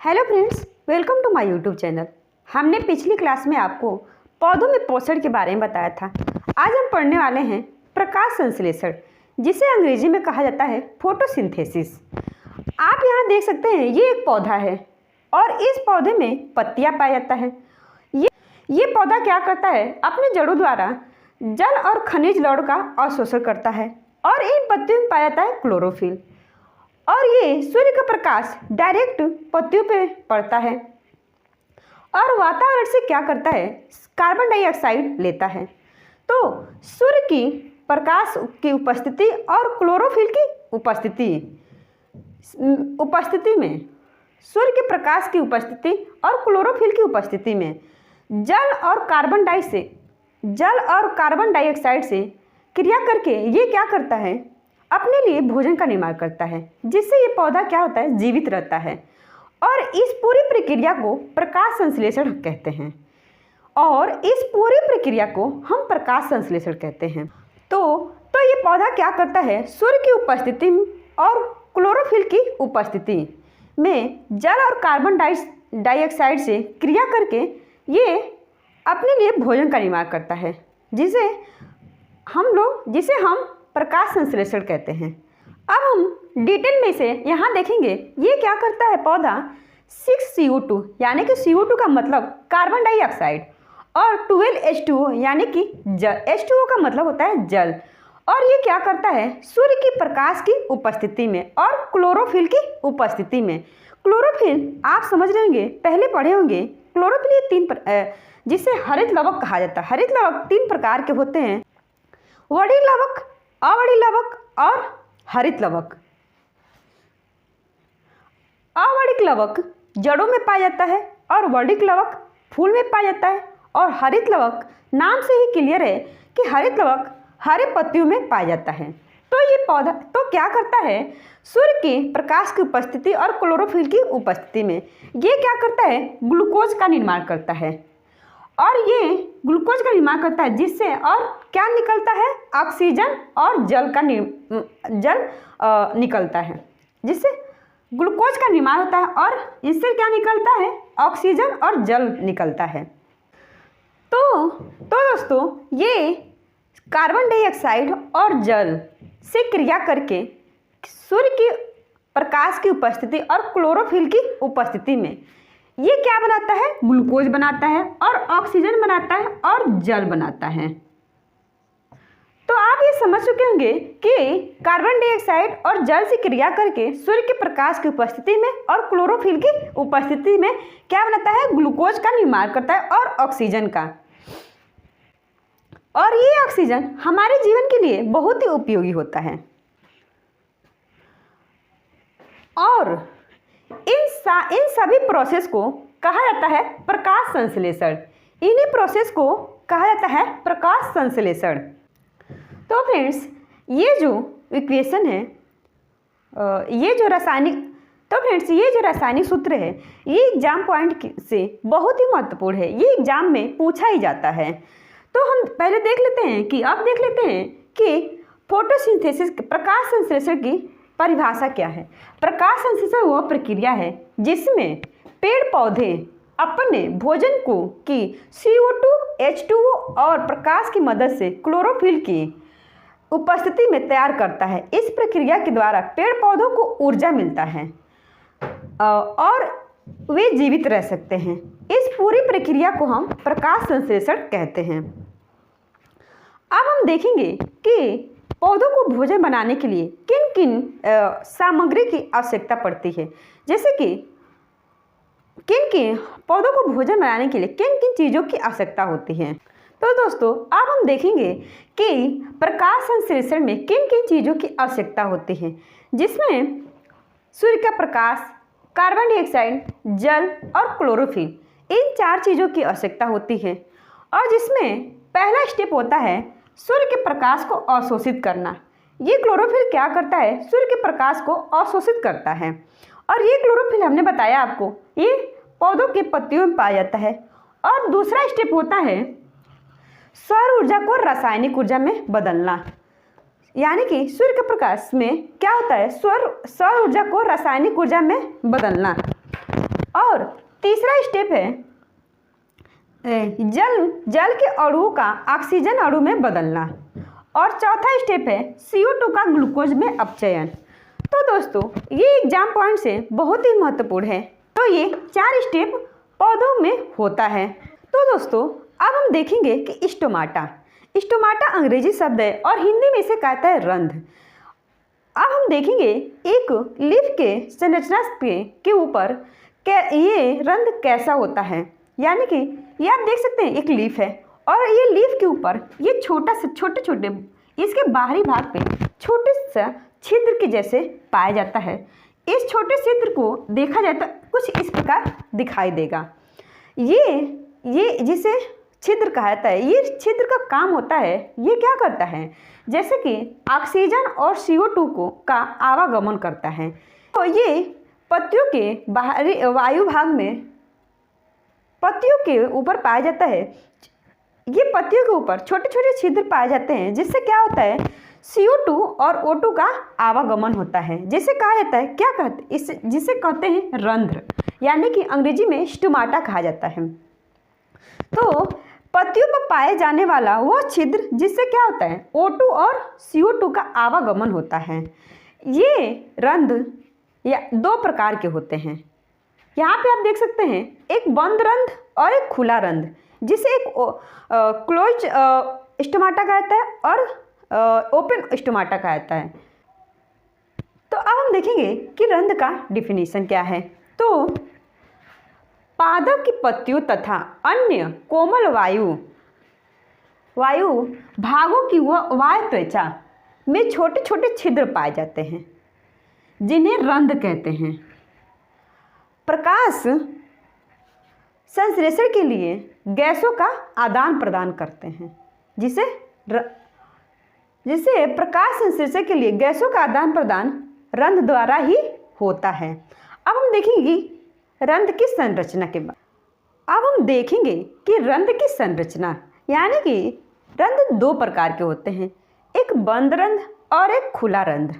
Hello friends, welcome to my YouTube channel. हमने पिछली class में आपको पौधों में पोषण के बारे में बताया था। आज हम पढ़ने वाले हैं प्रकाश संश्लेषण, जिसे अंग्रेजी में कहा जाता है फोटोसिंथेसिस। आप यहाँ देख सकते हैं, ये एक पौधा है और इस पौधे में पत्तियाँ पाया जाता है। ये पौधा क्या करता है, अपने जड़ों द्वारा जल और खनिज लवण का अवशोषण करता है और इन पत्तियों में पाया जाता है क्लोरोफिल। और ये सूर्य का प्रकाश डायरेक्ट पत्तियों पे पड़ता है और वातावरण से क्या करता है, कार्बन डाइऑक्साइड लेता है। तो सूर्य की प्रकाश की उपस्थिति और क्लोरोफिल की उपस्थिति में सूर्य के प्रकाश की उपस्थिति और क्लोरोफिल की उपस्थिति में जल और कार्बन डाइऑक्साइड से क्रिया करके ये क्या करता है, अपने लिए भोजन का निर्माण करता है, जिससे ये पौधा क्या होता है, जीवित रहता है। और इस पूरी प्रक्रिया को प्रकाश संश्लेषण कहते हैं तो ये पौधा क्या करता है, सूर्य की उपस्थिति और क्लोरोफिल की उपस्थिति में जल और कार्बन डाइऑक्साइड से क्रिया करके ये अपने लिए भोजन का निर्माण करता है, जिसे हम प्रकाश संश्लेषण कहते हैं। अब हम डिटेल में से यहाँ देखेंगे, ये क्या करता है पौधा, 6CO2 यानी कि CO2 का मतलब कार्बन डाइऑक्साइड और 12H2O यानी कि जल, H2O का मतलब होता है जल। और ये क्या करता है, सूर्य की प्रकाश की उपस्थिति में और क्लोरोफिल की उपस्थिति में। क्लोरोफिल आप समझ रहे होंगे, पहले पढ़े होंगे। क्लोरोफिल ये जिसे हरित लवक कहा जाता है। हरित लवक 3 प्रकार के होते हैं, वर्णिक लवक, अवर्णिक लवक और हरित लवक। अवर्णिक लवक जड़ों में पाया जाता है और वर्णिक लवक फूल में पाया जाता है। और हरित लवक नाम से ही क्लियर है कि हरित लवक हरे पत्तियों में पाया जाता है। तो ये पौधा तो क्या करता है, सूर्य के प्रकाश की उपस्थिति और क्लोरोफिल की उपस्थिति में ये क्या करता है, ग्लूकोज का निर्माण करता है। और ये ग्लूकोज का निर्माण करता है, जिससे और क्या निकलता है, ऑक्सीजन और जल निकलता है, जिससे ग्लूकोज का निर्माण होता है और इससे क्या निकलता है, ऑक्सीजन और जल निकलता है। तो दोस्तों, ये कार्बन डाइऑक्साइड और जल से क्रिया करके सूर्य की प्रकाश की उपस्थिति और क्लोरोफिल की उपस्थिति में ये क्या बनाता है, ग्लूकोज बनाता है और ऑक्सीजन बनाता है और जल बनाता है। तो आप ये समझ चुके होंगे कि कार्बन डाइऑक्साइड और जल से क्रिया करके सूर्य के प्रकाश की उपस्थिति में और क्लोरोफिल की उपस्थिति में क्या बनाता है, ग्लूकोज का निर्माण करता है और ऑक्सीजन का। और ये ऑक्सीजन हमारे जीवन के लिए बहुत ही उपयोगी होता है। और इन सभी प्रोसेस को कहा जाता है प्रकाश संश्लेषण। इन्हीं प्रोसेस को कहा जाता है प्रकाश संश्लेषण। तो फ्रेंड्स, ये जो इक्वेशन है, ये जो रासायनिक सूत्र है, ये एग्जाम पॉइंट से बहुत ही महत्वपूर्ण है। ये एग्जाम में पूछा ही जाता है। तो हम पहले देख लेते हैं कि फोटोसिंथेसिस, प्रकाश संश्लेषण की परिभाषा क्या है। प्रकाश संश्लेषण वह प्रक्रिया है जिसमें पेड़ पौधे अपने भोजन को की CO2, H2O और प्रकाश की मदद से क्लोरोफिल की उपस्थिति में तैयार करता है। इस प्रक्रिया के द्वारा पेड़ पौधों को ऊर्जा मिलता है और वे जीवित रह सकते हैं। इस पूरी प्रक्रिया को हम प्रकाश संश्लेषण कहते हैं। अब हम देखेंगे कि पौधों को भोजन बनाने के लिए किन किन सामग्री की आवश्यकता पड़ती है, जैसे कि पौधों को भोजन बनाने के लिए किन किन चीज़ों की आवश्यकता होती है। तो दोस्तों, अब हम देखेंगे कि प्रकाश संश्लेषण में किन किन चीज़ों की आवश्यकता होती है, जिसमें सूर्य का प्रकाश, कार्बन डाइऑक्साइड, जल और क्लोरोफिल, इन 4 चीज़ों की आवश्यकता होती है। और जिसमें पहला स्टेप होता है सूर्य के प्रकाश को अवशोषित करना। ये क्लोरोफिल क्या करता है, सूर्य के प्रकाश को अवशोषित करता है। और ये क्लोरोफिल हमने बताया आपको, ये पौधों के पत्तियों में पाया जाता है। और दूसरा स्टेप होता है सौर ऊर्जा को रासायनिक ऊर्जा में बदलना, यानी कि सूर्य के प्रकाश में क्या होता है, सौर ऊर्जा को रासायनिक ऊर्जा में बदलना। और तीसरा स्टेप है जल के अणुओं का ऑक्सीजन अणु में बदलना। और चौथा स्टेप है CO2 का ग्लूकोज में अपचयन। तो दोस्तों ये एग्जाम पॉइंट से बहुत ही महत्वपूर्ण है। तो ये 4 स्टेप पौधों में होता है। तो दोस्तों अब हम देखेंगे कि स्टोमाटा। स्टोमाटा अंग्रेजी शब्द है और हिंदी में इसे कहता है रंध्र। अब हम देखेंगे एक लीफ के संरचना के ऊपर ये रंध्र कैसा होता है। यानी कि ये आप देख सकते हैं एक लीफ है और ये लीफ के ऊपर ये छोटे छोटे इसके बाहरी भाग पे छोटे सा छिद्र के जैसे पाया जाता है। इस छोटे छिद्र को देखा जाए तो कुछ इस प्रकार दिखाई देगा। ये जिसे छिद्र कहा जाता है, ये छिद्र का काम होता है, ये क्या करता है जैसे कि ऑक्सीजन और CO2 का आवागमन करता है। तो ये पत्तियों के बाहरी वायु भाग में पत्तियों के ऊपर पाया जाता है। ये पत्तियों के ऊपर छोटे छोटे छिद्र पाए जाते हैं जिससे क्या होता है CO2 और O2 का आवागमन होता है, जिसे कहा जाता है क्या कहते इस जिसे कहते हैं रंध्र, यानी कि अंग्रेजी में स्टोमाटा कहा जाता है। तो पत्तियों पर पाए जाने वाला वो छिद्र जिससे क्या होता है O2 और CO2 का आवागमन होता है। ये रंध्र या 2 प्रकार के होते हैं। यहाँ पे आप देख सकते हैं एक बंद रंध्र और एक खुला रंध्र, जिसे एक क्लोज स्टोमाटा कहा जाता है और ओपन स्टोमाटा कहा जाता है। तो अब हम देखेंगे कि रंध्र का डिफिनीशन क्या है। तो पादप की पत्तियों तथा अन्य कोमल वायु भागों की वायु त्वचा में छोटे छोटे छिद्र पाए जाते हैं जिन्हें रंध्र कहते हैं। प्रकाश संश्लेषण के लिए गैसों का आदान प्रदान करते हैं, जिसे प्रकाश संश्लेषण के लिए गैसों का आदान प्रदान रंध्र द्वारा ही होता है। अब हम देखेंगे रंध्र की संरचना के बाद। अब हम देखेंगे कि रंध्र की संरचना, यानी कि रंध्र 2 प्रकार के होते हैं, एक बंद रंध्र और एक खुला रंध्र।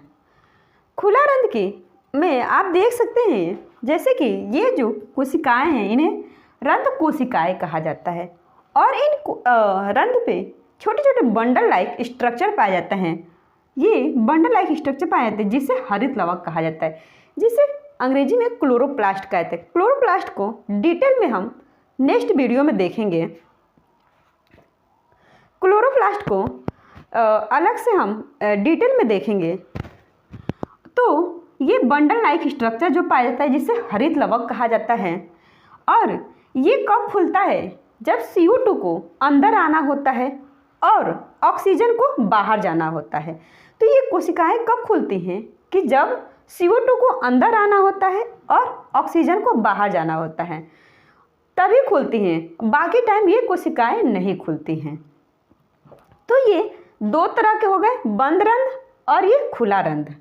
खुला रंध्र की में आप देख सकते हैं जैसे कि ये जो कोशिकाएं हैं इन्हें रंध्र कोशिकाएं कहा जाता है और इन रंध्र पे छोटे छोटे बंडल लाइक स्ट्रक्चर पाए जाते हैं। ये बंडल लाइक स्ट्रक्चर पाए जाते हैं जिसे हरित लवक कहा जाता है, जिसे अंग्रेजी में क्लोरोप्लास्ट कहते हैं। क्लोरोप्लास्ट को डिटेल में हम नेक्स्ट वीडियो में देखेंगे। क्लोरोप्लास्ट को अलग से हम डिटेल में देखेंगे। तो ये बंडल लाइक स्ट्रक्चर जो पाया जाता है जिसे हरित लवक कहा जाता है, और ये कब खुलता है जब CO2 को अंदर आना होता है और ऑक्सीजन को बाहर जाना होता है। तो ये कोशिकाएं कब खुलती हैं कि जब CO2 को अंदर आना होता है और ऑक्सीजन को बाहर जाना होता है, तभी खुलती हैं। बाकी टाइम ये कोशिकाएं नहीं खुलती हैं। तो ये 2 तरह के हो गए, बंद रंध्र और ये खुला रंध्र।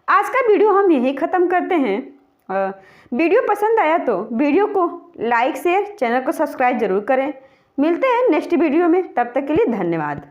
आज का वीडियो हम यहीं ख़त्म करते हैं। वीडियो पसंद आया तो वीडियो को लाइक शेयर, चैनल को सब्सक्राइब जरूर करें। मिलते हैं नेक्स्ट वीडियो में, तब तक के लिए धन्यवाद।